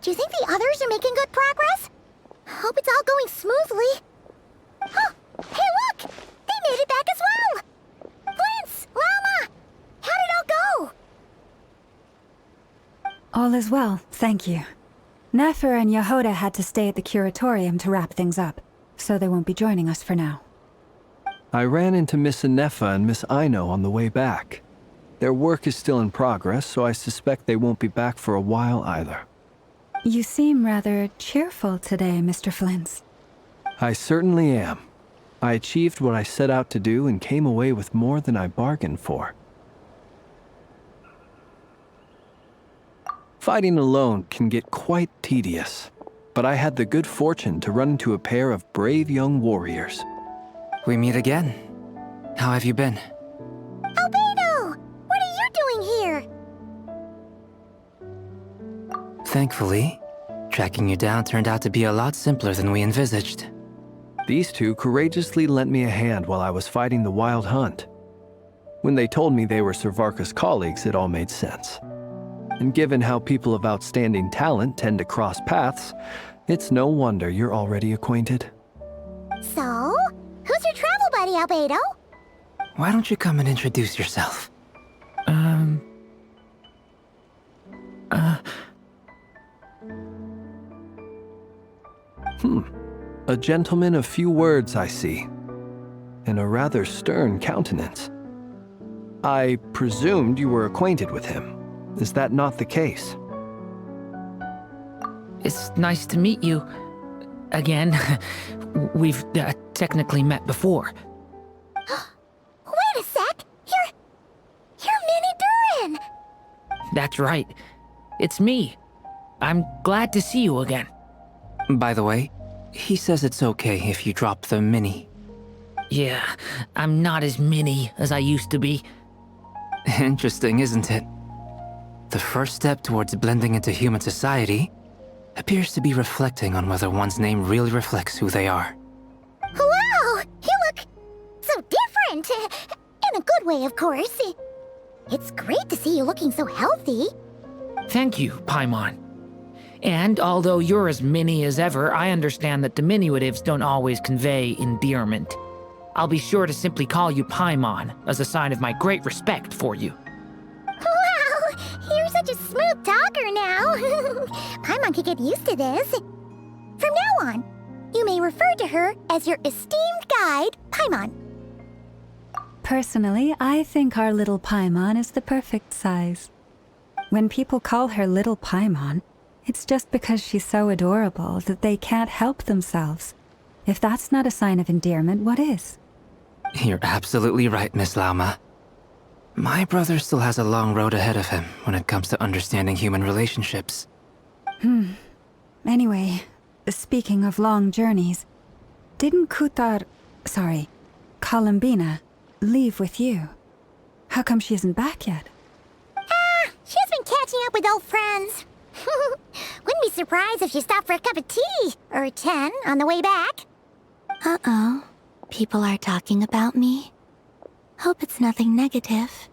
Do you think the others are making good progress? Hope it's all going smoothly. Oh, hey look! They made it back as well! Flint's! Llama! How did it all go? All is well, thank you. Nefer and Yehoda had to stay at the curatorium to wrap things up, so they won't be joining us for now. I ran into Miss Nefa and Miss Aino on the way back. Their work is still in progress, so I suspect they won't be back for a while either. You seem rather cheerful today, Mr. Flint's. I certainly am. I achieved what I set out to do and came away with more than I bargained for. Fighting alone can get quite tedious, but I had the good fortune to run into a pair of brave young warriors. We meet again. How have you been? Albedo! What are you doing here? Thankfully, tracking you down turned out to be a lot simpler than we envisaged. These two courageously lent me a hand while I was fighting the Wild Hunt. When they told me they were Servarka's colleagues, it all made sense. And given how people of outstanding talent tend to cross paths, it's no wonder you're already acquainted. So, who's your travel buddy, Albedo? Why don't you come and introduce yourself? A gentleman of few words, I see. And a rather stern countenance. I presumed you were acquainted with him. Is that not the case? It's nice to meet you. Again. We've technically met before. Wait a sec! You're Mini Durin! That's right. It's me. I'm glad to see you again. By the way, he says it's okay if you drop the mini. Yeah, I'm not as mini as I used to be. Interesting, isn't it? The first step towards blending into human society appears to be reflecting on whether one's name really reflects who they are. Wow! You look so different! In a good way, of course. It's great to see you looking so healthy. Thank you, Paimon. And although you're as mini as ever, I understand that diminutives don't always convey endearment. I'll be sure to simply call you Paimon as a sign of my great respect for you. Wow! You're such a smooth talker now. Paimon could get used to this. From now on, you may refer to her as your esteemed guide, Paimon. Personally, I think our little Paimon is the perfect size. When people call her Little Paimon, it's just because she's so adorable that they can't help themselves. If that's not a sign of endearment, what is? You're absolutely right, Miss Lauma. My brother still has a long road ahead of him when it comes to understanding human relationships. Anyway, speaking of long journeys, didn't Columbina, leave with you? How come she isn't back yet? She's been catching up with old friends. Wouldn't be surprised if she stopped for a cup of tea or 10 on the way back. Uh-oh. People are talking about me. Hope it's nothing negative.